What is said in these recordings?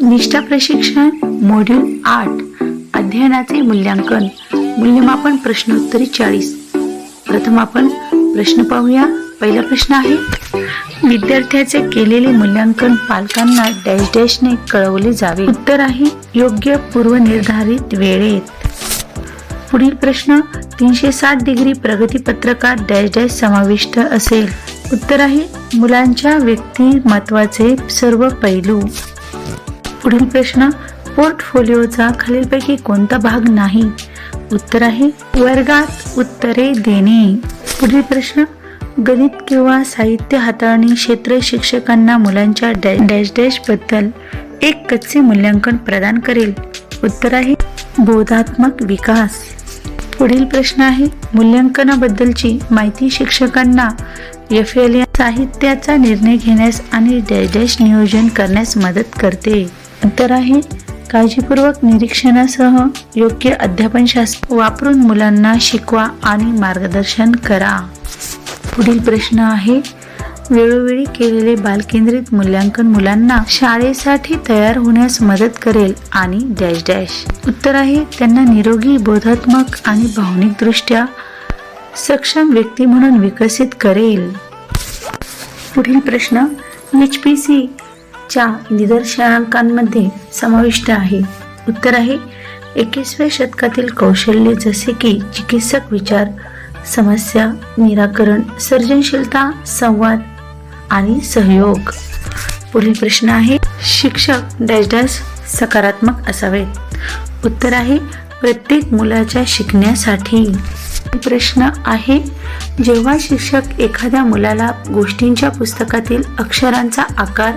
निष्ठा प्रशिक्षण मॉड्यूल 8 अध्ययनाचे मूल्यांकन मूल्यमापन प्रश्नोत्तरी 40। प्रथम आपण प्रश्न पाहूया। पहिला प्रश्न आहे, विद्यार्थ्याचे केलेले मूल्यांकन पालकांना डॅश डॅशने कळवले जावे। उत्तर आहे योग्य पूर्वनिर्धारित वेळेत। पुढील प्रश्न, 360 डिग्री प्रगती पत्रकात डॅश डॅश समाविष्ट असेल। उत्तर आहे मुलांच्या व्यक्तिमत्वाचे सर्व पैलू। पुढील प्रश्न, पोर्टफोलिओचा खालीलपैकी कोणता भाग नाही। उत्तर आहे वर्गात उत्तरे देणे। पुढील प्रश्न, गणित किंवा साहित्य हाताळणी क्षेत्र शिक्षकांना मुलांच्या डॅश डॅश बद्दल एक कच्चे मूल्यांकन प्रदान करेल। उत्तर आहे बोधात्मक विकास। पुढील प्रश्न आहे, मूल्यांकनाबद्दलची माहिती शिक्षकांना FLN साहित्याचा निर्णय घेण्यास आणि डॅश डॅश नियोजन करण्यास मदत करते। उत्तर आहे काळजीपूर्वक निरीक्षणासह योग्य अध्यापनशास्त्र वापरून मुलांना शिकवा आणि मार्गदर्शन करा। पुढील प्रश्न आहे, वेळोवेळी केलेले बालकेंद्रित मूल्यांकन मुलांना शाळेसाठी तयार होण्यास मदत करेल आणि डॅश डॅश। उत्तर आहे त्यांना निरोगी, बोधात्मक आणि भावनिकदृष्ट्या सक्षम व्यक्ती म्हणून विकसित करेल। पुढील प्रश्न, HPC च्या निदर्शनांकांमध्ये समाविष्ट आहे। उत्तर आहे 21व्या शतकातील कौशल्ये जसे की चिकित्सक विचार, समस्या निराकरण, सर्जनशीलता, संवाद आणि सहयोग। पुढील प्रश्न आहे, शिक्षक डॅश डॅश सकारात्मक असावेत। उत्तर आहे प्रत्येक मुलाच्या शिकण्यासाठी। प्रश्न आहे, जेव्हा शिक्षक एखाद्या मुलाला गोष्टींच्या पुस्तकातील अक्षरांचा आकार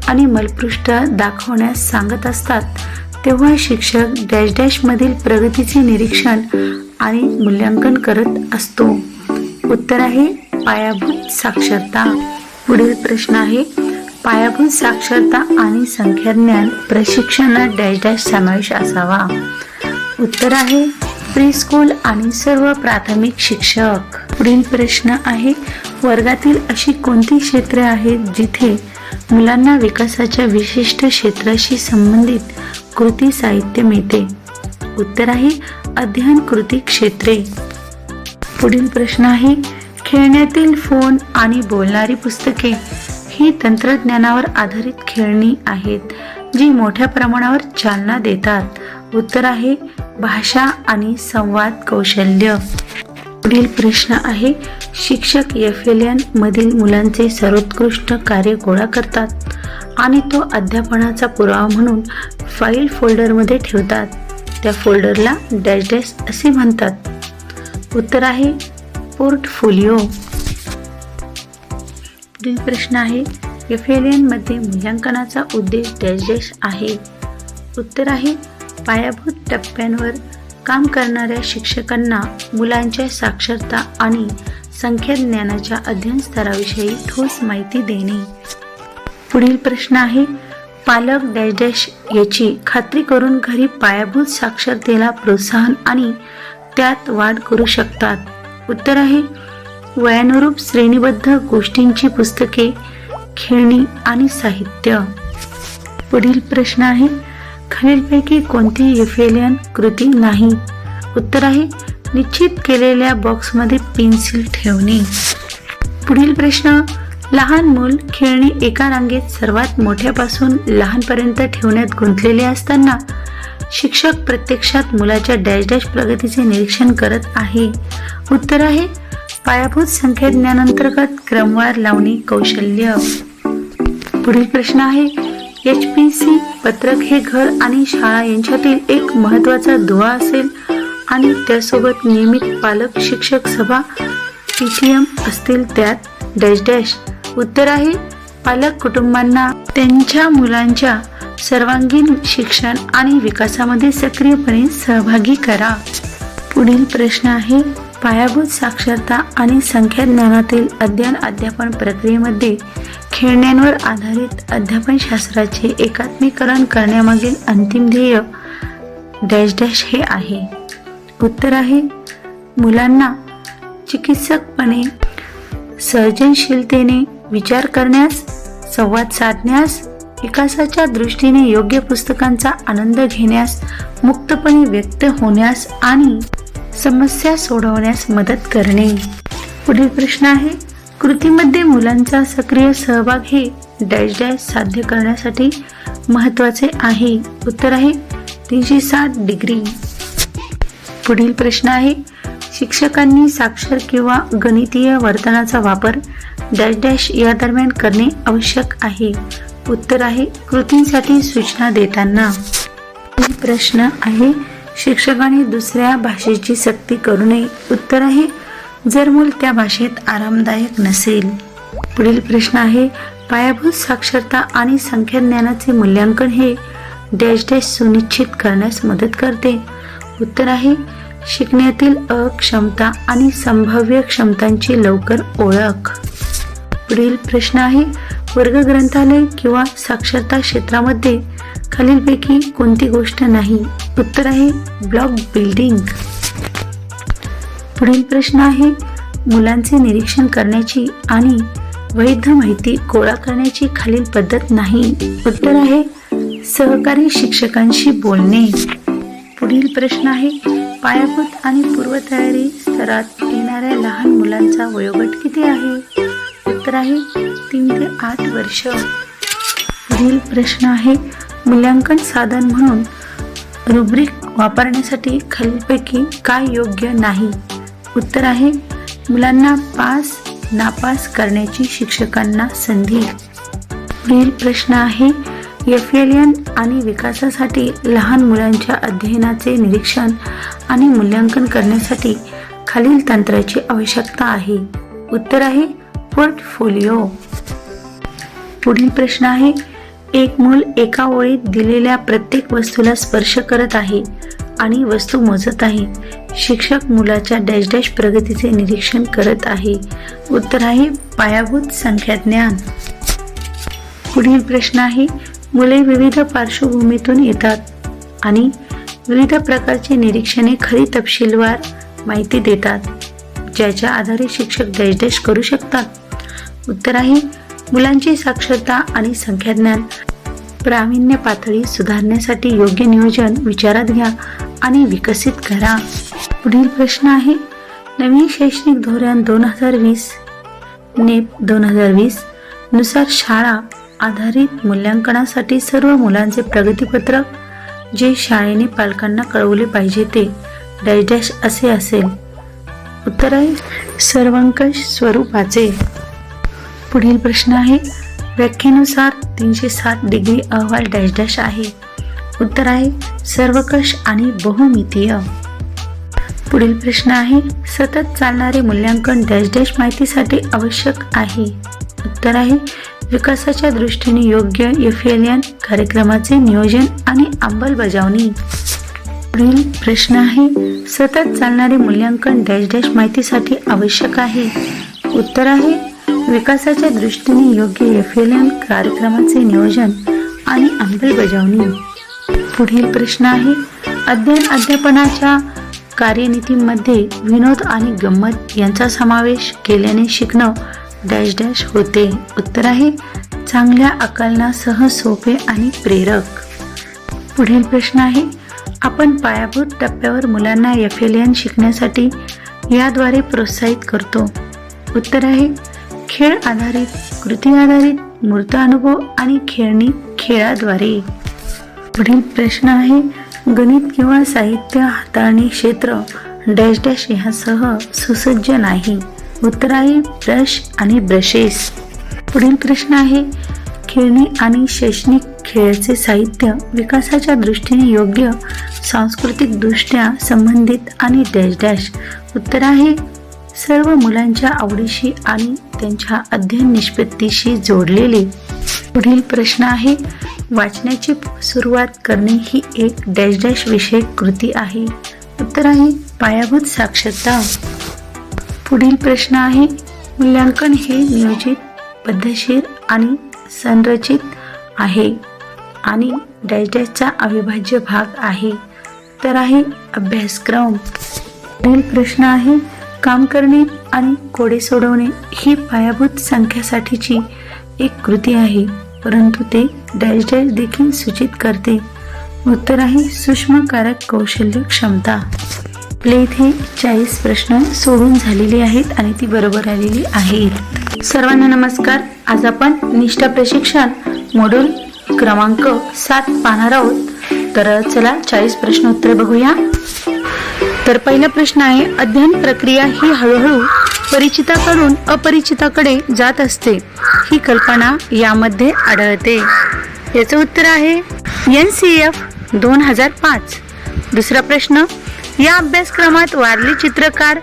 आणि मलपृष्ठ दाखवण्यास सांगत असतात तेव्हा शिक्षक डॅश डॅश मधील प्रगतीचे निरीक्षण आणि मूल्यांकन करत असतो। उत्तर आहे पायाभूत साक्षरता। पुढील प्रश्न आहे, पायाभूत साक्षरता आणि संख्याज्ञान प्रशिक्षणात डॅश डॅश समावेश असावा। उत्तर आहे प्री-स्कूल आणि सर्व प्राथमिक शिक्षक। पुढील प्रश्न आहे, वर्गातील अशी कोणती क्षेत्रे आहेत जिथे मुलांना विकासाच्या विशिष्ट क्षेत्राशी संबंधित कृती साहित्य मिळते। उत्तर आहे अध्ययन कृती क्षेत्रे। पुढील प्रश्न आहे, खेळण्यातील फोन आणि बोलणारी पुस्तके ही तंत्रज्ञानावर आधारित खेळणी आहेत जी मोठ्या प्रमाणावर चालना देतात। उत्तर आहे भाषा आणि संवाद कौशल्य। पुढील प्रश्न आहे, शिक्षक FLN मधील मुलांचे सर्वोत्कृष्ट कार्य गोळा करतात आणि तो अध्यापनाचा पुरावा म्हणून फाईल फोल्डरमध्ये ठेवतात। त्या फोल्डरला डॅश डॅश असे म्हणतात। उत्तर आहे पोर्टफोलिओ। पुढील प्रश्न आहे, FLN मध्ये मूल्यांकनाचा उद्देश डॅश डॅश आहे। उत्तर आहे पायाभूत टप्प्यांवर काम करणाऱ्या शिक्षकांना मुलांच्या साक्षरता आणि संख्याज्ञानाच्या अध्ययन स्तराविषयी ठोस माहिती देणे। पुढील प्रश्न आहे, पालक डॅश डॅश याची खात्री करून घरी पायाभूत साक्षरतेला प्रोत्साहन आणि त्यात वाढ करू शकतात। उत्तर आहे वयानुरूप श्रेणीबद्ध गोष्टींची पुस्तके, खेळणी आणि साहित्य। पुढील प्रश्न आहे, खालीलपैकी कोणती FLN कृती नाही। उत्तर आहे निश्चित केलेल्या बॉक्समध्ये पेन्सिल ठेवणे। पुढील प्रश्न, लहान मूल खेळणी एका रांगेत सर्वात मोठ्यापासून लहानपर्यंत ठेवण्यात गुंतलेले असताना शिक्षक प्रत्यक्षात मुलाच्या डॅश डॅश प्रगतीचे निरीक्षण करत आहे। उत्तर आहे पायाभूत संख्याज्ञानांतर्गत क्रमवार लावणे कौशल्य। पुढील प्रश्न आहे, HPC पत्रक हे घर आणि शाळा यांच्यातील एक महत्त्वाचा दुवा असेल आणि त्यासोबत नियमित पालक शिक्षक सभा PTM असतील त्यात डॅश डॅश। उत्तर आहे पालक कुटुंबांना त्यांच्या मुलांच्या सर्वांगीण शिक्षण आणि विकासामध्ये सक्रियपणे सहभागी करा। पुढील प्रश्न आहे, पायाभूत साक्षरता आणि संख्याज्ञानातील अध्ययन अध्यापन प्रक्रियेमध्ये खेळण्यांवर आधारित अध्यापनशास्त्राचे एकात्मीकरण करण्यामागील अंतिम ध्येय डॅश डॅश हे आहे। उत्तर आहे मुलांना चिकित्सकपणे, सर्जनशीलतेने विचार करण्यास, संवाद साधण्यास विकासाच्या दृष्टीने योग्य पुस्तकांचा आनंद घेण्यास, मुक्तपणे व्यक्त होण्यास आणि समस्या सोडवण्यास मदत करणे. पुढील प्रश्न आहे, कृतीमध्ये मुलांचा सक्रिय सहभाग हे डॅश डॅश साध्य करण्यासाठी महत्त्वाचे आहे. उत्तर आहे 360 डिग्री. पुढील प्रश्न आहे, शिक्षकांनी साक्षर किंवा गणितीय वर्तनाचा वापर डॅश डॅश या दरम्यान करणे आवश्यक आहे. उत्तर आहे कृतींसाठी सूचना देताना. पुढील प्रश्न आहे, शिक्षकाने दुसऱ्या भाषेची सक्ती करू नये. उत्तर आहे जर मूल त्या भाषेत आरामदायक नसेल. पुढील प्रश्न आहे, पायाभूत साक्षरता आणि संख्याज्ञानाचे मूल्यांकन हे डॅश डॅश सुनिश्चित करण्यास मदत करते. उत्तर आहे शिकण्यातील अक्षमता आणि संभाव्य क्षमतांची लवकर ओळख. पुढील प्रश्न आहे, वर्ग ग्रंथालय किंवा साक्षरता क्षेत्रामध्ये खालीलपैकी कोणती गोष्ट नाही. उत्तर आहे ब्लॉक बिल्डिंग. पुढील प्रश्न आहे, मुलांचे निरीक्षण करण्याची आणि वैध माहिती गोळा करण्याची खालील पद्धत नाही. उत्तर आहे सहकारी शिक्षकांशी बोलणे. पुढील प्रश्न आहे, पायाभूत आणि पूर्वतयारी स्तरात येणाऱ्या लहान मुलांचा वयोगट किती आहे. उत्तर आहे 3 ते 8 वर्ष. पुढील प्रश्न आहे, मूल्यांकन साधन म्हणून रुब्रिक वापरण्यासाठी खालीलपैकी काय योग्य नाही. उत्तर आहे मुलांना पास नापास करण्याची शिक्षकांना संधी. पुढील प्रश्न आहे, FLN आणि विकासासाठी लहान मुलांच्या अध्ययनाचे निरीक्षण आणि मूल्यांकन करण्यासाठी खालील तंत्राची आवश्यकता आहे. उत्तर आहे पोर्टफोलिओ. पुढील प्रश्न आहे, एक मूल एका ओळीत दिलेल्या प्रत्येक वस्तूला स्पर्श करत आहे आणि वस्तू मोजत आहे. शिक्षक मुलाच्या डॅश डॅश प्रगतीचे निरीक्षण करत आहे. उत्तर आहे पायाभूत संख्याज्ञान. पुढील प्रश्न आहे, मुले विविध पार्श्वभूमीतून येतात आणि विविध प्रकारची निरीक्षणे खरी तपशीलवार माहिती देतात, ज्याच्या आधारे शिक्षक डॅश डॅश करू शकतात. उत्तर आहे मुलांची साक्षरता आणि संख्याज्ञान प्रावीण्य पातळी सुधारण्यासाठी योग्य नियोजन विचारात घ्या आणि विकसित करा. पुढील प्रश्न आहे, नवीन शैक्षणिक धोरण 2020 नेप 2020 नुसार शाळा आधारित मूल्यांकनासाठी सर्व मुलांचे प्रगतीपत्रक जे शाळेने पालकांना कळवले पाहिजे ते डॅश डॅश असे असेल. उत्तर आहे सर्वंकष स्वरूपाचे. पुढील प्रश्न आहे, व्याख्येनुसार 360 डिग्री अहवाल डॅश डॅश आहे. उत्तर आहे सर्वकष आणि बहुमितीय. पुढील प्रश्न आहे, सतत चालणारे मूल्यांकन डॅश डॅश माहितीसाठी आवश्यक आहे. उत्तर आहे विकासाच्या दृष्टीने योग्य FLN कार्यक्रमाचे नियोजन आणि अंमलबजावणी. पुढील प्रश्न आहे, सतत चालणारे मूल्यांकन डॅश डॅश माहितीसाठी आवश्यक आहे. उत्तर आहे विकासाच्या दृष्टीने योग्य FLN कार्यक्रमाचे नियोजन आणि अंमलबजावणी. पुढील प्रश्न आहे, अध्यापनाच्या कार्यनीतीमध्ये विनोद आणि गंमत यांचा समावेश केल्याने शिकणं डॅश डॅश होते. उत्तर आहे चांगल्या आकलनासह सोपे आणि प्रेरक. पुढील प्रश्न आहे, आपण पायाभूत टप्प्यावर मुलांना FLN शिकण्यासाठी याद्वारे प्रोत्साहित करतो. उत्तर आहे खेळ आधारित, कृती आधारित, मूर्त अनुभव आणि खेळणी खेळाद्वारे. पुढील प्रश्न आहे, गणित किंवा साहित्य हाताळणी क्षेत्र डॅश डॅश यासह सुसज्ज नाही. उत्तर आहे ब्रश आणि ब्रशेस. पुढील प्रश्न आहे, खेळणी आणि शैक्षणिक खेळाचे साहित्य विकासाच्या दृष्टीने योग्य, सांस्कृतिक दृष्ट्या संबंधित आणि डॅश डॅश. उत्तर आहे सर्व मुलांच्या आवडीशी आणि त्यांच्या अध्ययन निष्पत्तीशी जोडलेले. पुढील प्रश्न आहे, वाचनाची सुरुवात करणे ही एक डॅश डॅश विषयक कृती आहे. उत्तर आहे पायाभूत साक्षरता. पुढील प्रश्न आहे, मूल्यांकन हे नियोजित, पद्धतशीर आणि संरचित आहे आणि डॅश डॅशचा अविभाज्य भाग आहे. तर आहे अभ्यासक्रम. पुढील प्रश्न आहे, काम करणे आणि कोडे सोडवणे ही पायाभूत संख्यासाठीची एक कृती आहे, परंतु ते डॅश डॅश देखील सूचित करते. उत्तर आहे सूक्ष्मकारक कौशल्य क्षमता. आपल्या इथे 40 प्रश्न सोडून झालेले आहेत आणि ती बरोबर आलेली आहेत. सर्वांना नमस्कार. आज आपण निष्ठा प्रशिक्षण मॉड्यूल क्रमांक 7 पाहणार आहोत. तर चला 40 प्रश्न उत्तर बघूया. तर पहिला प्रश्न आहे, अध्ययन प्रक्रिया ही हळूहळू परिचिताकडून अपरिचिताकडे जात असते, ही कल्पना यामध्ये आढळते. याचं उत्तर आहे NCF 2005. दुसरा प्रश्न, या अभ्यासक्रमात वारली चित्रकार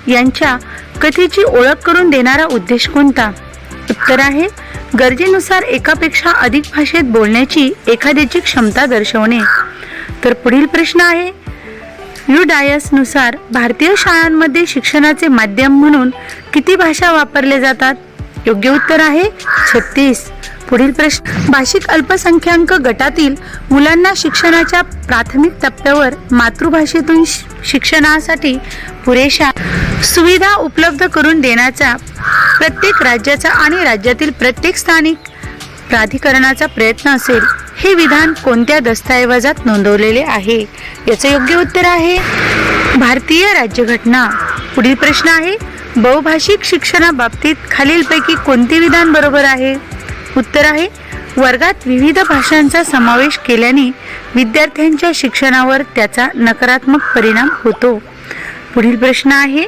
यांच्या कथेची ओळख करून देणारा उद्देश कोणता? उत्तर आहे गरजेनुसार एकापेक्षा अधिक भाषेत बोलण्याची एखाद्याची क्षमता दर्शवणे. तर पुढील प्रश्न आहे, UDIAS नुसार भारतीय शाळांमध्ये शिक्षणाचे माध्यम म्हणून किती भाषा वापरल्या जातात? योग्य उत्तर आहे 36. पुढील प्रश्न, भाषिक अल्पसंख्याक गटातील मुलांना शिक्षणाच्या प्राथमिक टप्प्यावर मातृभाषेतून शिक्षणासाठी पुरेशा सुविधा उपलब्ध करून देण्याचा प्रत्येक राज्याचा आणि राज्यातील प्रत्येक स्थानिक प्राधिकरणाचा प्रयत्न असेल. हे विधान कोणत्या दस्तऐवजात नोंदवलेले आहे? याचं योग्य उत्तर आहे भारतीय राज्यघटना. पुढील प्रश्न आहे, बहुभाषिक शिक्षणाबाबतीत खालीलपैकी कोणते विधान बरोबर आहे? उत्तर आहे वर्गात विविध भाषांचा समावेश केल्याने विद्यार्थ्यांच्या शिक्षणावर त्याचा नकारात्मक परिणाम होतो. पुढील प्रश्न आहे,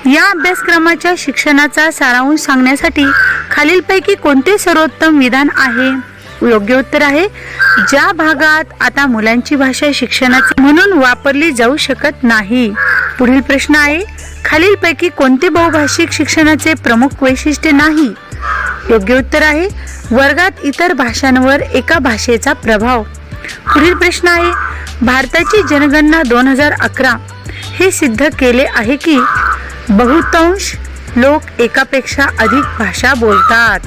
या अभ्यासक्रमाच्या शिक्षणाचा सारांश सांगण्यासाठी खालीलपैकी कोणते सर्वोत्तम विधान आहे? योग्य उत्तर आहे ज्या भागात आता मुलांची भाषा शिक्षणाची म्हणून वापरली जाऊ शकत नाही. पुढील प्रश्न आहे, खालीलपैकी कोणते बहुभाषिक शिक्षणाचे प्रमुख वैशिष्ट्य नाही? योग्य उत्तर आहे वर्गात इतर भाषांवर एका भाषेचा प्रभाव. पुढील प्रश्न आहे, भारताची जनगणना 2011 हे सिद्ध केले आहे की बहुतांश लोक एकापेक्षा अधिक भाषा बोलतात.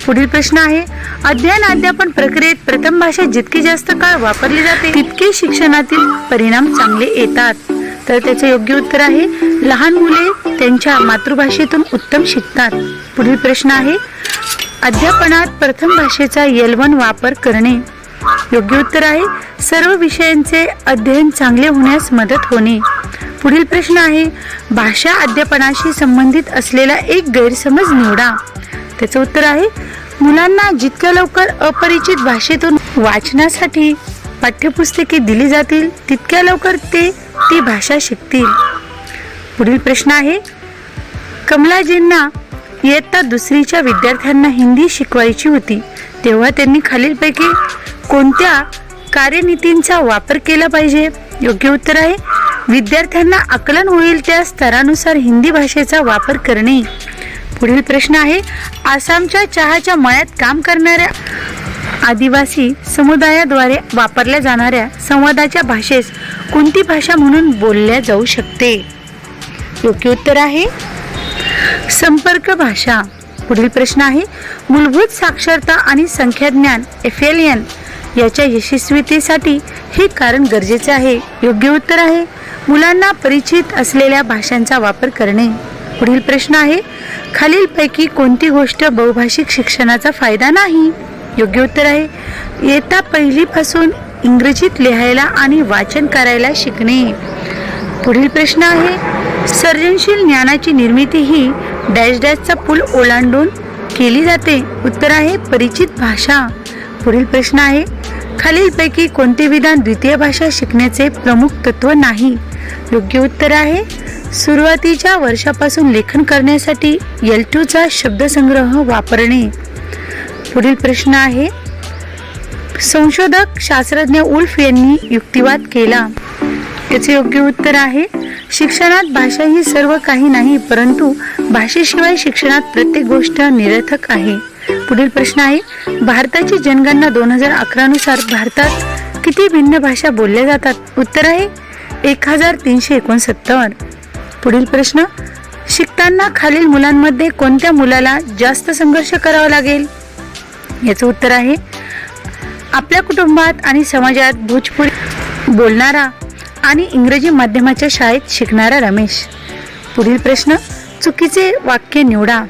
पुढील प्रश्न आहे, अध्ययन अध्यापन प्रक्रियेत प्रथम भाषा जितकी जास्त काळ वापरली जाते तितके शिक्षणातील परिणाम चांगले येतात. तर त्याचे योग्य उत्तर आहे लहान मुले त्यांच्या मातृभाषेतून उत्तम शिकतात. पुढील प्रश्न आहे, अध्यापनात प्रथम भाषेचा L1 वापर करणे. योग्य उत्तर आहे सर्व विषयांचे अध्ययन चांगले होण्यास मदत होणे. पुढील प्रश्न आहे, भाषा अध्यापनाशी संबंधित असलेला एक गैरसमज निवडा. त्याचं उत्तर आहे मुलांना जितक्या लवकर अपरिचित भाषेतून वाचण्यासाठी पाठ्यपुस्तके दिली जातील तितक्या लवकर ते ती भाषा शिकतील. पुढील प्रश्न आहे, कमलाजींना इयत्ता 2रीच्या विद्यार्थ्यांना हिंदी शिकवायची होती तेव्हा त्यांनी खालीलपैकी कोणत्या कार्यनीतींचा वापर केला पाहिजे? योग्य उत्तर आहे विद्यार्थ्यांना आकलन होईल त्या स्तरानुसार हिंदी भाषेचा वापर करणे. पुढील प्रश्न आहे, आसामच्या चहाच्या मळ्यात काम करणाऱ्या आदिवासी समुदायाद्वारे वापरल्या जाणाऱ्या संवादाच्या भाषेस कोणती भाषा म्हणून बोलल्या जाऊ शकते? योग्य उत्तर आहे संपर्क भाषा. पुढील प्रश्न आहे, मूलभूत साक्षरता आणि संख्याज्ञान FLN याच्या यशस्वीतेसाठी हे कारण गरजेचे आहे. योग्य उत्तर आहे मुलांना परिचित असलेल्या भाषांचा वापर करणे. पुढील प्रश्न आहे, खालीलपैकी कोणती गोष्ट बहुभाषिक शिक्षणाचा फायदा नाही? योग्य उत्तर आहे इयत्ता 1ली पासून इंग्रजीत लिहायला आणि वाचन करायला शिकणे. पुढील प्रश्न आहे, सर्जनशील ज्ञानाची निर्मिती ही डॅश डॅशचा पूल ओलांडून केली जाते. उत्तर आहे परिचित भाषा. पुढील प्रश्न आहे, खालीलपैकी कोणते विधान द्वितीय भाषा शिकण्याचे प्रमुख तत्व नाही? योग्य उत्तर आहे सुरुवातीच्या वर्षापासून लेखन करण्यासाठी L2चा शब्दसंग्रह वापरणे. पुढील प्रश्न आहे, संशोधक शास्त्रज्ञ उल्फ यांनी युक्तिवाद केला. याचे योग्य उत्तर आहे शिक्षणात भाषा ही सर्व काही नाही परंतु भाषेशिवाय शिक्षणात प्रत्येक गोष्ट निरर्थक आहे. पुढील प्रश्न आहे, भारताची जनगणना 2011 नुसार भारतात किती भिन्न भाषा बोलल्या जातात? उत्तर आहे 1369. पुढील प्रश्न, शिकताना खालील मुलांमध्ये कोणत्या मुलाला जास्त संघर्ष करावा लागेल? याचं उत्तर आहे आपल्या कुटुंबात आणि समाजात भोजपुरी बोलणारा आणि इंग्रजी माध्यमाच्या शाळेत शिकणारा रमेश. पुढील प्रश्न, चुकीचे वाक्य निवडा.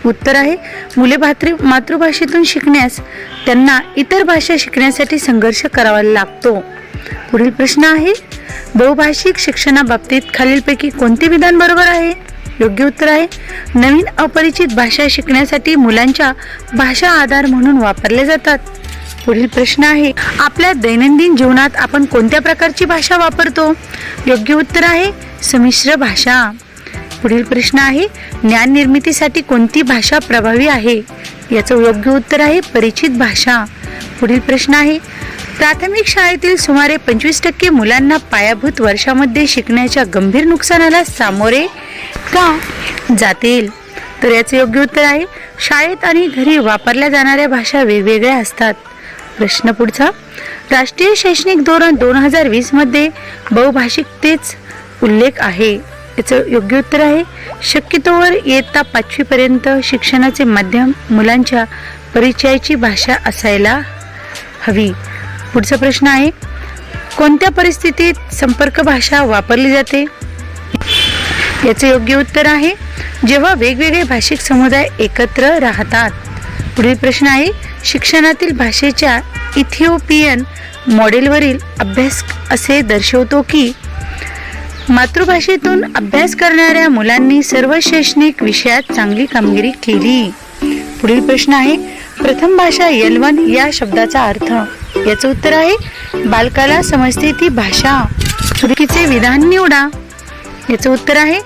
उत्तर आहे मुले मातृभाषेतून शिकण्यास त्यांना इतर भाषा शिकण्यासाठी संघर्ष करावा लागतो. पुढील प्रश्न आहे, बहुभाषिक शिक्षणाबाबतीत खालीलपैकी कोणते विधान बरोबर आहे? योग्य उत्तर आहे, नवीन अपरिचित भाषा शिकण्यासाठी मुलांच्या भाषा आधार म्हणून वापरल्या जातात. पुढील प्रश्न आहे, आपल्या दैनंदिन जीवनात आपण कोणत्या प्रकारची भाषा वापरतो? योग्य उत्तर आहे, संमिश्र भाषा. पुढील प्रश्न आहे, ज्ञान निर्मितीसाठी कोणती भाषा प्रभावी आहे? याचं योग्य उत्तर आहे, परिचित भाषा. पुढील प्रश्न आहे, प्राथमिक शाळेतील सुमारे 25% मुलांना पायाभूत वर्षामध्ये शिकण्याच्या गंभीर नुकसानाला सामोरे का जातील? तर याचे योग्य उत्तर आहे, शाळेत आणि घरी वापरल्या जाणाऱ्या भाषा वेगवेगळ्या असतात. प्रश्न पुढचा, राष्ट्रीय शैक्षणिक धोरण 2020 मध्ये बहुभाषिकतेचा उल्लेख आहे. याचं योग्य उत्तर आहे, शक्यतोवर इयत्ता 5वी पर्यंत शिक्षणाचे माध्यम मुलांच्या परिचयाची भाषा असायला हवी. पुढचा प्रश्न आहे, कोणत्या परिस्थितीत संपर्क भाषा वापरली जाते? याचे योग्य उत्तर आहे, जेव्हा वेगवेगळे भाषिक समुदाय एकत्र राहतात. पुढील प्रश्न आहे, शिक्षणातील भाषेच्या इथिओपियन मॉडेलवरील अभ्यास असे दर्शवतो की मातृभाषेतून अभ्यास करणाऱ्या मुलांनी सर्व शैक्षणिक विषयात चांगली कामगिरी केली. पुढील प्रश्न आहे, प्रथम भाषा L1 या शब्दाचा अर्थ? याचं उत्तर आहे, बालकाला समजते ती भाषा. चुकीचे विधान निवडा. याचं उत्तर आहे,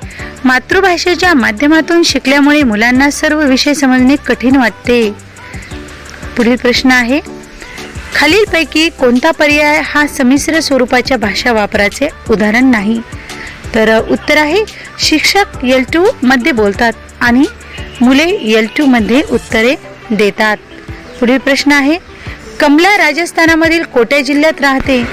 मातृभाषेच्या माध्यमातून शिकल्यामुळे मुलांना सर्व विषय समजणे कठीण वाटते. पुढील प्रश्न आहे, खालीलपैकी कोणता पर्याय हा संमिश्र स्वरूपाच्या भाषा वापराचे उदाहरण नाही? तर उत्तर आहे, शिक्षक L2 मध्ये बोलतात आणि मुले L2 मध्ये उत्तरे देतात. पुढील प्रश्न आहे, कमला राजस्थानामधील कोट्या जिल्ह्यात राहते.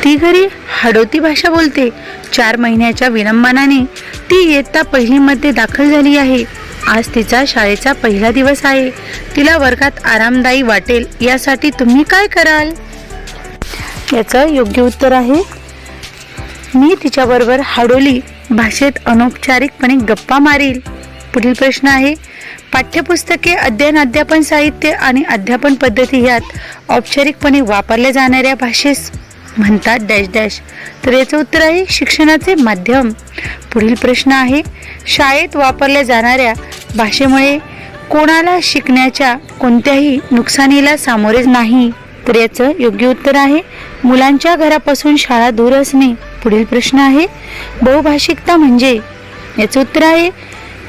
ती घरी हाडोती भाषा बोलते. 4 महिन्याच्या विलंबाने ती इयत्ता 1ली मध्ये दाखल झाली आहे. आज तिचा शाळेचा पहिला दिवस आहे. तिला वर्गात आरामदायी वाटेल यासाठी तुम्ही काय कराल? याचं योग्य उत्तर आहे, मी तिच्याबरोबर हाडोली भाषेत अनौपचारिकपणे गप्पा मारील. पुढील प्रश्न आहे, पाठ्यपुस्तके, अध्यापन साहित्य आणि अध्यापन पद्धती यात औपचारिकपणे वापरल्या जाणाऱ्या भाषेस म्हणतात डॅश डॅश. तर याचं उत्तर आहे, शिक्षणाचे माध्यम. पुढील प्रश्न आहे, शाळेत वापरल्या जाणाऱ्या भाषेमुळे कोणाला शिकण्याच्या कोणत्याही नुकसानीला सामोरे नाही? तर याचं योग्य उत्तर आहे, मुलांच्या घरापासून शाळा दूर असणे. पुढील प्रश्न आहे, बहुभाषिकता म्हणजे? याचं उत्तर आहे,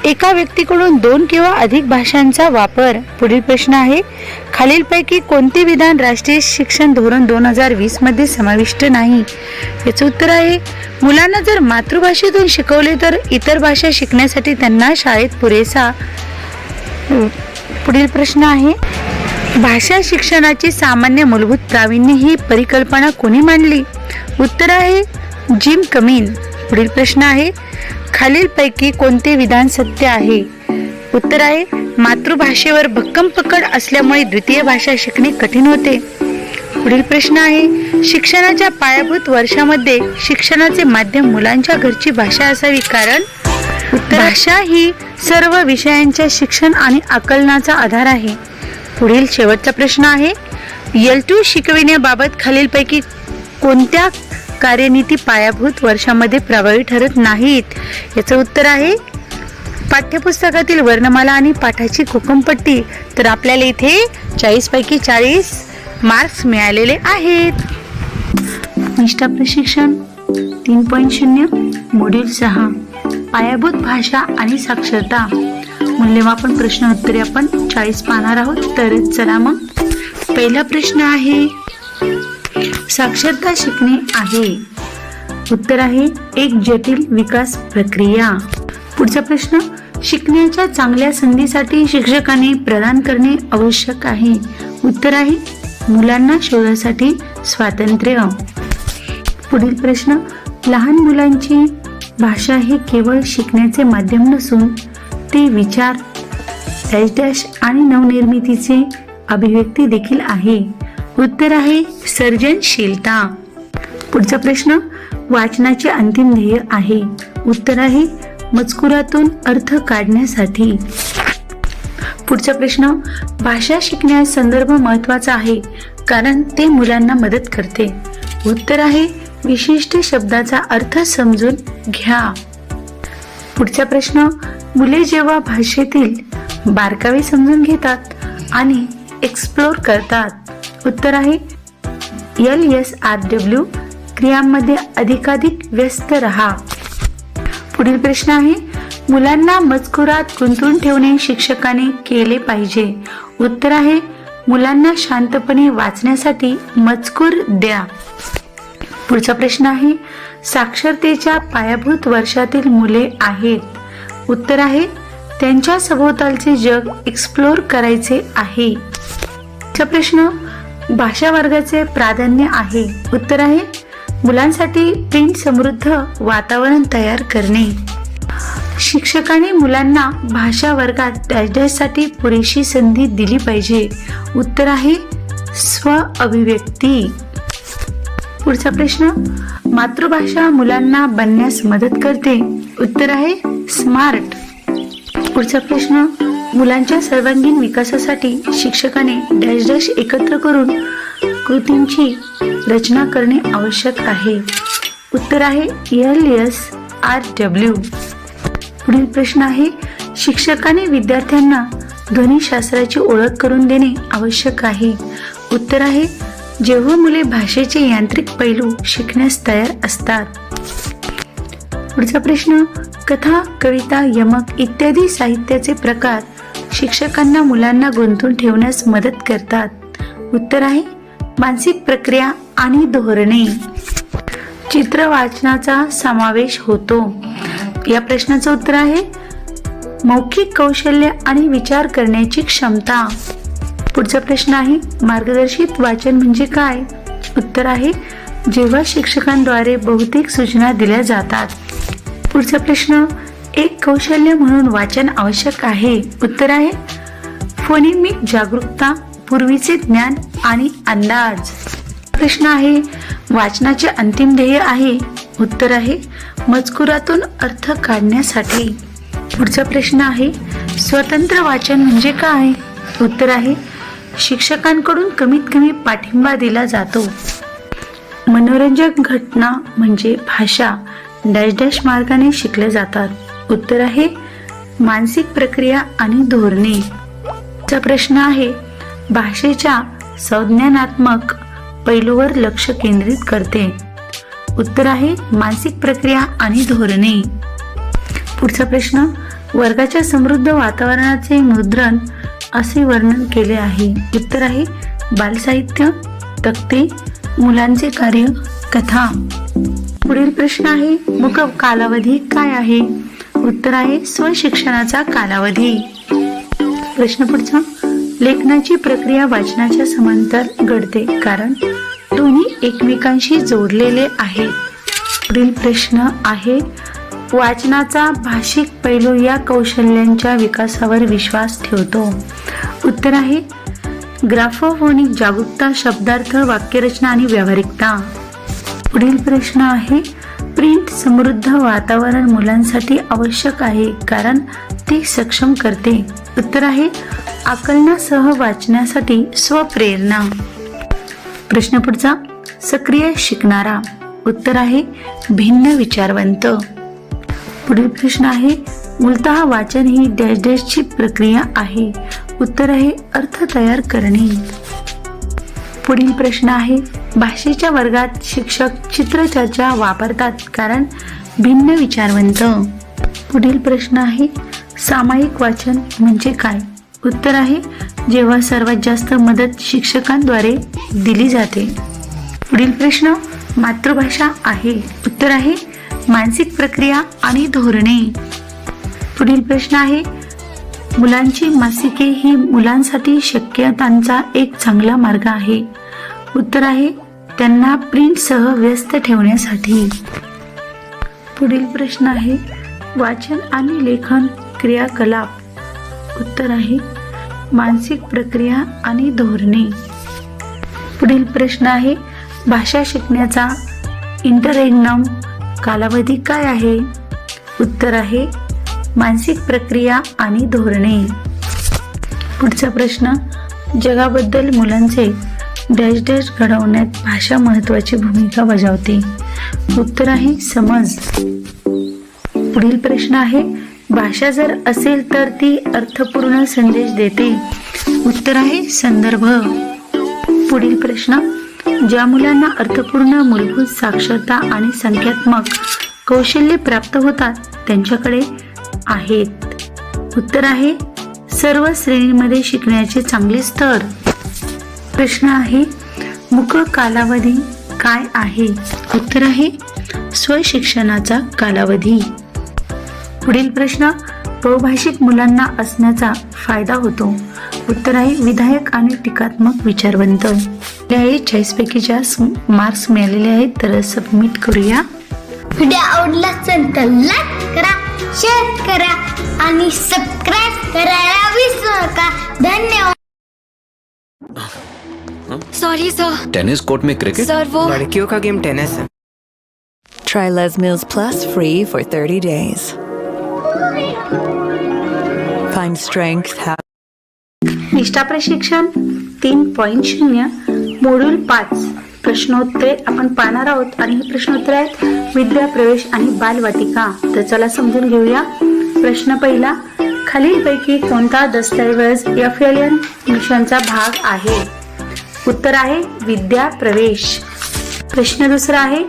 एका व्यक्तीकडून 2 किंवा अधिक भाषांचा वापर. पुढील प्रश्न आहे, खालीलपैकी कोणते विधान राष्ट्रीय शिक्षण धोरण 2020 मध्ये समाविष्ट नाही? याचं उत्तर आहे, मुलांना जर मातृभाषेतून शिकवले तर इतर भाषा शिकण्यासाठी त्यांना शाळेत पुरेसा. पुढील प्रश्न आहे, भाषा शिक्षणाची सामान्य मूलभूत प्रावीण्य ही परिकल्पना कोणी मांडली? उत्तर आहे, जिम कमिन. पुढील प्रश्न आहे, खालीलपैकी कोणते विधान सत्य आहे? उत्तर आहे, मातृभाषेवर भक्कम पकड असल्यामुळे द्वितीय भाषा शिकणे कठीण होते. पुढील प्रश्न आहे, शिक्षणाच्या पायाभूत वर्षामध्ये शिक्षणाचे माध्यम मुलांच्या घरची भाषा असावी कारण? उत्तर, भाषा ही सर्व विषयांच्या शिक्षण आणि आकलनाचा आधार आहे. पुढील शेवटचा प्रश्न आहे, L2 शिकविण्याबाबत खालीलपैकी कोणत्या कार्यनीती पायाभूत वर्षामध्ये प्रभावी ठरत नाहीत? याचं उत्तर आहे, पाठ्यपुस्तकातील वर्णमाला आणि पाठाची कोकमपट्टी. तर आपल्याला इथे 40 पैकी 40 मार्क्स मिळालेले आहेत. निष्ठा प्रशिक्षण 3.0 मॉड्यूल 6 पायाभूत भाषा आणि साक्षरता मूल्यमापन प्रश्न उत्तरे आपण 40 पाहणार आहोत. तर चला मग, पहिला प्रश्न आहे, साक्षरता शिकणे आहे. उत्तर आहे, एक जटिल विकास प्रक्रिया. पुढचा प्रश्न, शिकण्याच्या चांगल्या संधीसाठी शिक्षकांनी प्रदान करणे आवश्यक आहे. उत्तर आहे, मुलांना शोधासाठी स्वातंत्र्य. पुढील प्रश्न, लहान मुलांची भाषा हे केवळ शिकण्याचे माध्यम नसून ते विचार डॅश डॅश आणि नवनिर्मितीचे अभिव्यक्ती देखील आहे. उत्तर आहे, सर्जनशीलता. पुढचा प्रश्न, वाचनाचे अंतिम ध्येय आहे. उत्तर आहे, मजकुरातून अर्थ काढण्यासाठी. पुढचा प्रश्न, भाषा शिकण्यास संदर्भ महत्त्वाचा आहे कारण ते मुलांना मदत करते. उत्तर आहे विशिष्ट शब्दाचा अर्थ समजून घ्या. पुढचा प्रश्न, मुले जेव्हा भाषेतील बारकावे समजून घेतात आणि एक्सप्लोर करतात. उत्तर आहे LSRW, क्रियांमध्ये अधिकाधिक व्यस्त रहा. पुढील प्रश्न आहे, मुलांना मजकुरात गुंतवून ठेवणे शिक्षकाने केले पाहिजे. उत्तर आहे मुलांना शांतपणे वाचण्यासाठी मजकूर द्या. पुढचा प्रश्न आहे, साक्षरतेच्या पायाभूत वर्षातील मुले आहेत. उत्तर आहे त्यांच्या सभोवतालचे जग एक्सप्लोर करायचे आहे. पुढचा प्रश्न, भाषा वर्गाचे प्राधान्य आहे. उत्तर आहे मुलांसाठी प्रिंट समृद्ध वातावरण तयार करणे. शिक्षकाने मुलांना भाषा वर्गात डॅश डॅश साठी पुरेशी संधी दिली पाहिजे. उत्तर आहे स्व अभिव्यक्ती. पुढचा प्रश्न, मातृभाषा मुलांना बनण्यास मदत करते. उत्तर आहे स्मार्ट. पुढचा प्रश्न, मुलांच्या सर्वांगीण विकासासाठी शिक्षकाने डॅश डॅश एकत्र करून कृतींची रचना करणे आवश्यक आहे. उत्तर आहे LSRW. पुढील प्रश्न आहे, शिक्षकाने विद्यार्थ्यांना ध्वनिशास्त्राची ओळख करून देणे आवश्यक आहे. उत्तर आहे जेव्हा मुले भाषेचे यांत्रिक पैलू शिकण्यास तयार असतात. पुढचा प्रश्न, कथा, कविता, यमक इत्यादी साहित्याचे प्रकार शिक्षकांना मुलांना गुंतवून ठेवण्यास मदत करतात. उत्तर आहे मानसिक प्रक्रिया आणि धोरणे. चित्र वाचनाचा समावेश होतो. या प्रश्नाचं उत्तर आहे मौखिक कौशल्य आणि विचार करण्याची क्षमता. पुढचा प्रश्न आहे, मार्गदर्शित वाचन म्हणजे काय. उत्तर आहे जेव्हा शिक्षकांद्वारे बहुतेक सूचना दिल्या जातात. पुढचा प्रश्न, एक कौशल्य म्हणून वाचन आवश्यक आहे. उत्तर आहे फोनेमिक जागरूकता, पूर्वीचे ज्ञान आणि अंदाज. प्रश्न आहे, वाचनाचे अंतिम ध्येय आहे. उत्तर आहे मजकुरातून अर्थ काढण्यासाठी. पुढचा प्रश्न आहे, स्वतंत्र वाचन म्हणजे काय. उत्तर आहे शिक्षकांकडून कमीत कमी पाठिंबा दिला जातो. मनोरंजक घटना म्हणजे भाषा डॅश डॅश मार्गाने शिकल्या जातात. उत्तर आहे मानसिक प्रक्रिया आणि धोरणे. चा प्रश्न आहे, भाषेच्या संज्ञानात्मक पैलूवर लक्ष केंद्रित करते. उत्तर आहे मानसिक प्रक्रिया आणि धोरणे. पुढचा प्रश्न, वर्गाच्या समृद्ध वातावरणाचे मुद्रण असे वर्णन केले आहे. उत्तर आहे बालसाहित्य, तक्ते, मुलांचे कार्य, कथा. पुढील प्रश्न आहे, मुख कालावधी काय आहे. उत्तर आहे स्वशिक्षणाचा कालावधी. प्रश्न पुढचा, लेखनाची प्रक्रिया वाचनाच्या समांतर घडते कारण दोन्ही एकमेकांशी जोडलेले आहेत. पुढील प्रश्न आहे, वाचनाचा भाषिक पैलू या कौशल्यांच्या विकासावर विश्वास ठेवतो. उत्तर आहे ग्राफोफोनिक जागरूकता, शब्दार्थ, वाक्यरचना आणि व्यावहारिकता. पुढील प्रश्न आहे, प्रिंट समृद्ध वातावरण मुलांसाठी आवश्यक आहे कारण ते सक्षम करते. उत्तर आहे आकलनासह वाचण्यासाठी स्वप्रेरणा. प्रश्न पुढचा, सक्रिय शिकणारा. उत्तर आहे भिन्न विचारवंत. पुढील प्रश्न आहे, मूलतः वाचन ही डॅश डॅशची प्रक्रिया आहे. उत्तर आहे अर्थ तयार करणे. पुढील प्रश्न आहे, भाषेच्या वर्गात शिक्षक चित्रचर्चा वापरतात कारण भिन्न विचारवंत. पुढील प्रश्न आहे, सामायिक वाचन म्हणजे काय. उत्तर आहे जेव्हा सर्वात जास्त मदत शिक्षकांद्वारे दिली जाते. पुढील प्रश्न, मातृभाषा आहे. उत्तर आहे मानसिक प्रक्रिया आणि धोरणे. पुढील प्रश्न आहे, मुलांची मासिके ही मुलांसाठी शक्यतांचा एक चांगला मार्ग आहे. उत्तर आहे त्यांना प्रिंटसह व्यस्त ठेवण्यासाठी. पुढील प्रश्न आहे, वाचन आणि लेखन क्रियाकलाप. उत्तर आहे मानसिक प्रक्रिया आणि धोरणे. पुढील प्रश्न आहे, भाषा शिकण्याचा इंटररेग्नम कालावधी काय आहे. उत्तर आहे मानसिक प्रक्रिया आणि धोरणे. पुढचा प्रश्न, जगाबद्दल मुलांचे डॅश डॅश घडवण्यात भाषा महत्त्वाची भूमिका बजावते. उत्तर आहे समज. पुढील प्रश्न आहे, भाषा जर असेल तर ती अर्थपूर्ण संदेश देते. उत्तर आहे संदर्भ. पुढील प्रश्न, ज्या मुलांना अर्थपूर्ण मूलभूत साक्षरता आणि संख्यात्मक कौशल्ये प्राप्त होतात त्यांच्याकडे आहेत. उत्तर आहे सर्व श्रेणींमध्ये शिकण्याचे चांगले स्तर. प्रश्न आहे, मुक कालावधी काय आहे? उत्तर आहे स्वशिक्षणाचा कालावधी. पुढील प्रश्न, बहुभाषिक मुलांना असण्याचा फायदा होतो. उत्तर आहे विधायक आणि टीकात्मक विचारवंत. हे 40 पैकी जास्त मार्क्स मिळालेले आहेत, तर सबमिट करूया. व्हिडिओ आवडला असेल तर लाईक करा, शेअर करा आणि सबस्क्राईब करायला विसरू नका. धन्यवाद. Sorry sir. टेनिस कोर्ट में क्रिकेट? सर वो लड़कियों का गेम टेनिस है. Try Les Mills Plus free for 30 days. Find strength, निष्ठा प्रशिक्षण 3.0 मॉड्यूल 5 प्रश्नोत्तरे आपण पाहणार आहोत आणि हे प्रश्नोत्तर आहेत विद्या प्रवेश आणि बालवाटिका. तर चला समजून घेऊया. प्रश्न पहिला, खालीलपैकी कोणता दस्तऐवज FLN मिशनचा भाग आहे? उत्तर आहे विद्या प्रवेश. प्रश्न दुसरा आहे,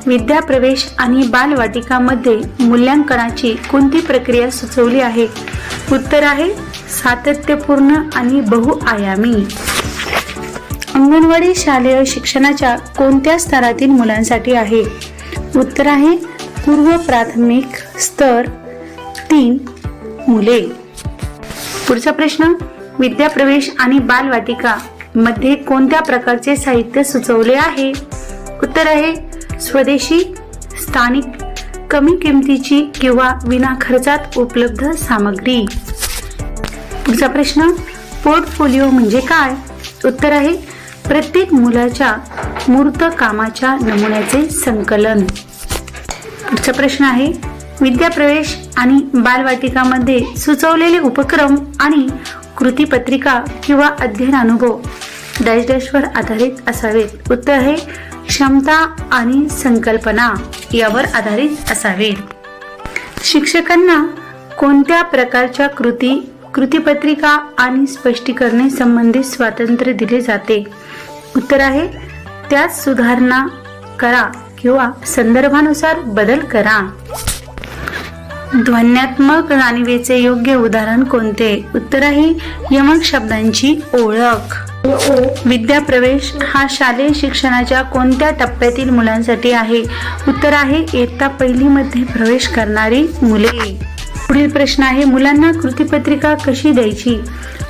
विद्या प्रवेश आणि बालवाटिकामध्ये मूल्यांकनाची कोणती प्रक्रिया सुचवली आहे? उत्तर आहे सातत्यपूर्ण आणि बहुआयामी. अंगणवाडी शालेय शिक्षणाच्या कोणत्या स्तरातील मुलांसाठी आहे? उत्तर आहे पूर्व प्राथमिक स्तर 3 मुले. पुढचा प्रश्न, विद्या प्रवेश आणि बालवाटिका मध्ये कोणत्या प्रकारचे साहित्य सुचवले आहे? उत्तर आहे स्वदेशी, स्थानिक, कमी किमतीची किंवा विना खर्चात उपलब्ध सामग्री. पुढचा प्रश्न, पोर्टफोलिओ म्हणजे काय? उत्तर आहे प्रत्येक मुलाच्या मूर्त कामाच्या नमुन्याचे संकलन. पुढचा प्रश्न आहे, विद्या प्रवेश आणि बालवाटिकामध्ये सुचवलेले उपक्रम आणि कृतीपत्रिका किंवा अध्ययन अनुभव डॅश डॅशवर आधारित असावेत. उत्तर आहे क्षमता आणि संकल्पना यावर आधारित असावेत. शिक्षकांना कोणत्या प्रकारच्या कृतीपत्रिका आणि स्पष्टीकरणे संबंधित स्वातंत्र्य दिले जाते? उत्तर आहे त्यात सुधारणा करा किंवा संदर्भानुसार बदल करा. ध्वन्यात्मक जाणीवेचे योग्य उदाहरण कोणते? उत्तर आहे यमक शब्दांची ओळख. विद्या प्रवेश हा शालेय शिक्षणाच्या कोणत्या टप्प्यातील मुलांसाठी आहे? उत्तर आहे इयत्ता 1 मध्ये प्रवेश करणारी मुले. पुढील प्रश्न आहे, मुलांना कृतीपत्रिका कशी द्यायची?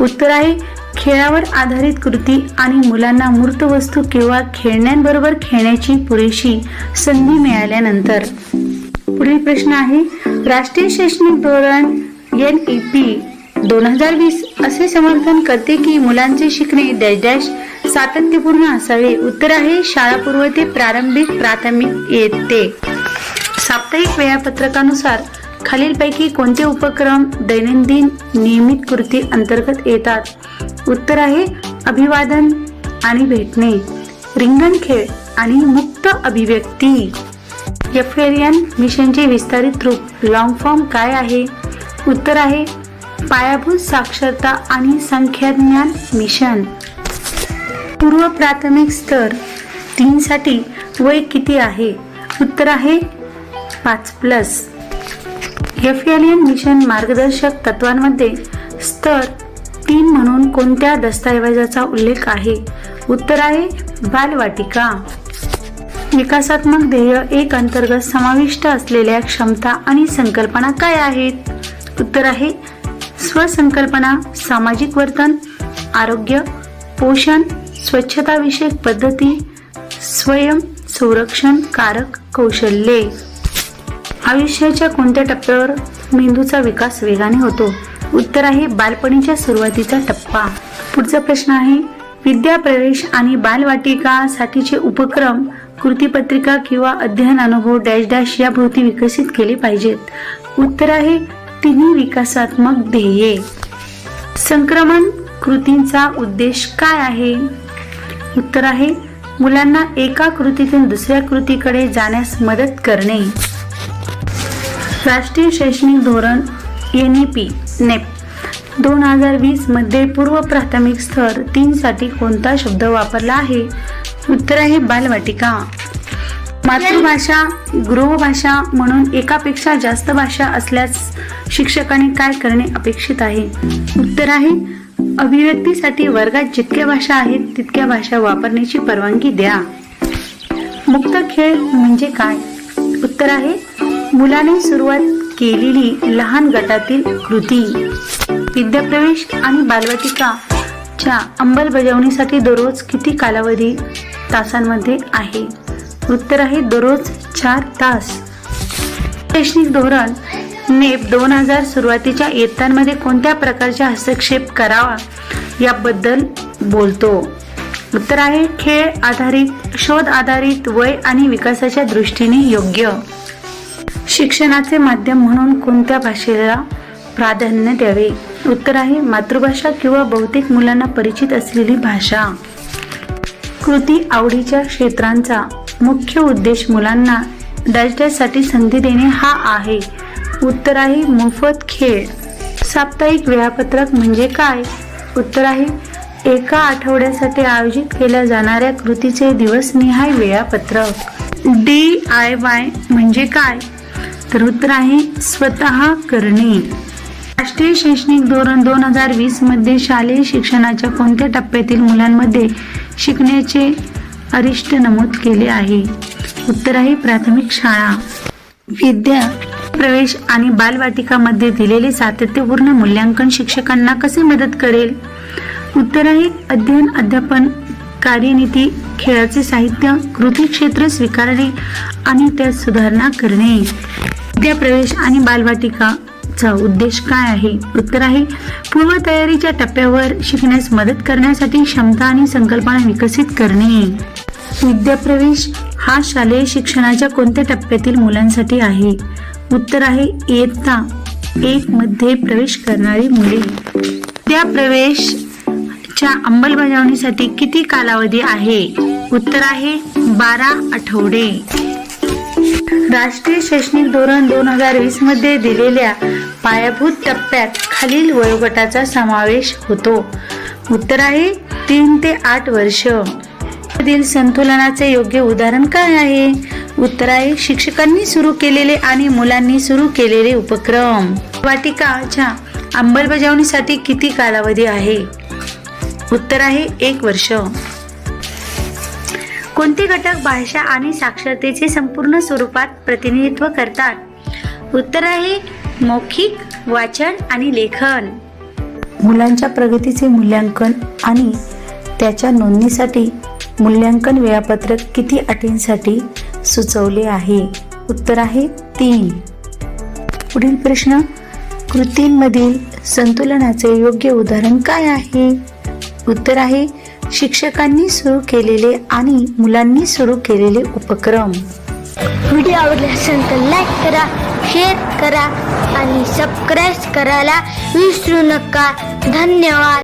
उत्तर आहे खेळावर आधारित कृती आणि मुलांना मूर्त वस्तू किंवा खेळण्यांबरोबर खेळण्याची पुरेशी संधी मिळाल्यानंतर. पुढील प्रश्न आहे, राष्ट्रीय शैक्षणिक धोरण NEP 2020 असे समर्थन करते की मुलांचे शिकणे डॅश डॅश सातत्यपूर्ण असावे. उत्तर आहे शाळापूर्व ते प्रारंभिक प्राथमिक इयत्ते. साप्ताहिक वेळापत्रकानुसार खालीलपैकी कोणते उपक्रम दैनंदिन नियमित कृती अंतर्गत येतात? उत्तर आहे अभिवादन आणि भेटणे, रिंगण खेळ आणि मुक्त अभिव्यक्ती. FLN मिशनचे विस्तारित रूप लॉंग फॉर्म काय आहे? उत्तर आहे पायाभूत साक्षरता आणि संख्याज्ञान मिशन. पूर्व प्राथमिक स्तर 3 साठी वय किती आहे? उत्तर आहे 5+. FLN मिशन मार्गदर्शक तत्वांमध्ये स्तर 3 म्हणून कोणत्या दस्तऐवजाचा उल्लेख आहे? उत्तर आहे बालवाटिका. विकासात्मक ध्येय 1 अंतर्गत समाविष्ट असलेल्या क्षमता आणि संकल्पना काय आहेत? उत्तर आहे स्वसंकल्पना, सामाजिक वर्तन, आरोग्य, पोषण, स्वच्छता विषयक पद्धती, स्वयं संरक्षण कारक कौशल्ये. आयुष्याच्या कोणत्या टप्प्यावर मेंदूचा विकास वेगाने होतो? उत्तर आहे बालपणीच्या सुरुवातीचा टप्पा. पुढचा प्रश्न आहे, विद्या प्रवेश आणि बालवाटिका साठीचे उपक्रम, कृतीपत्रिका किंवा अध्ययन अनुभव डॅश डॅश या भोवती विकसित केले पाहिजेत. उत्तर आहे तिन्ही विकासात्मक ध्येये. संक्रमण, कृतींचा उद्देश काय आहे? उत्तर आहे मुलांना एका कृतीतून दुसऱ्या कृतीकडे जाण्यास मदत करणे. राष्ट्रीय शैक्षणिक धोरण NEP 2020 मध्ये पूर्व प्राथमिक स्तर 3 साठी कोणता शब्द वापरला आहे? उत्तर आहे बालवाटिका. मातृभाषा गृहभाषा म्हणून एकापेक्षा जास्त भाषा असल्यास शिक्षकांनी काय करणे अपेक्षित आहे? उत्तर आहे अभिव्यक्तीसाठी वर्गात जितक्या भाषा आहेत तितक्या भाषा वापरण्याची परवानगी द्या. मुक्त खेळ म्हणजे काय? उत्तर आहे मुलाने सुरुवात केलेली लहान गटातील कृती. विद्याप्रवेश आणि बालवाटिकाच्या अंमलबजावणीसाठी दररोज किती कालावधी तासांमध्ये आहे? उत्तर आहे दररोज 4 तास. शैक्षणिक धोरण NEP 2000 सुरुवातीच्या इयत्तांमध्ये कोणत्या प्रकारचा हस्तक्षेप करावा याबद्दल बोलतो? उत्तर आहे खेळ आधारित, शोध आधारित, वय आणि विकासाच्या दृष्टीने योग्य. शिक्षणाचे माध्यम म्हणून कोणत्या भाषेला प्राधान्य द्यावे? उत्तर आहे मातृभाषा किंवा बहुतेक मुलांना परिचित असलेली भाषा. कृती आवडीच्या क्षेत्रांचा मुख्य उद्देश मुलांना साठी संधी देणे हा आहे. उत्तर आहे मोफत खेळ. साप्ताहिक वेळापत्रक म्हणजे काय? उत्तर आहे एका आठवड्यासाठी आयोजित केल्या जाणाऱ्या कृतीचे दिवसनिहाय वेळापत्रक. DIY म्हणजे काय? तर उत्तर आहे स्वतः करणे. राष्ट्रीय शैक्षणिक धोरण 2020 मध्ये शालेय शिक्षणाच्या कोणत्या टप्प्यातील मुलांमध्ये शिकण्याचे अरिष्ट नमूद केले आहे? उत्तर आहे प्राथमिक शाळा. विद्या प्रवेश आणि बालवाटिकामध्ये दिलेले सातत्यपूर्ण मूल्यांकन शिक्षकांना कसे मदत करेल? उत्तर आहे अध्ययन, अध्यापन, कार्यनीती, खेळाचे साहित्य, कृती क्षेत्र स्वीकारणे आणि त्यात सुधारणा करणे. विद्याप्रवेश आणि बालवाटिकाचा उद्देश काय आहे? उत्तर आहे पूर्वतयारीच्या टप्प्यावर शिकण्यास मदत करण्यासाठी क्षमता आणि संकल्पना विकसित करणे. विद्याप्रवेश हा शालेय शिक्षणाच्या कोणत्या टप्प्यातील मुलांसाठी आहे? उत्तर आहे इयत्ता 1 मध्ये प्रवेश करणारी मुले. विद्याप्रवेशच्या अंमलबजावणीसाठी किती कालावधी आहे? उत्तर आहे 12 आठवडे. राष्ट्रीय शैक्षणिक धोरण 2020 मध्ये दिलेल्या पायाभूत टप्प्यात खालील वयोगटाचा समावेश होतो. उत्तर आहे 3 ते 8 वर्ष. यातील संतुलनाचे योग्य उदाहरण काय आहे? उत्तर आहे शिक्षकांनी सुरू केलेले आणि मुलांनी सुरू केलेले उपक्रम. वाटिकाच्या अंमलबजावणीसाठी किती कालावधी आहे? उत्तर आहे 1 वर्ष. कोणते घटक भाषा आणि साक्षरतेचे संपूर्ण स्वरूपात प्रतिनिधित्व करतात? उत्तर आहे मौखिक, वाचन आणि लेखन. मुलांच्या प्रगतीचे मूल्यांकन आणि त्याच्या नोंदणीसाठी मूल्यांकन वेळापत्रक किती अटींसाठी सुचवले आहे? उत्तर आहे 3. पुढील प्रश्न कृतींमधील संतुलनाचे योग्य उदाहरण काय आहे? उत्तर आहे शिक्षकांनी सुरू केलेले आणि मुलांनी सुरू केलेले उपक्रम. व्हिडिओ आवडला असेल तर लाईक करा, शेअर करा आणि सबस्क्राईब करायला विसरू नका. धन्यवाद.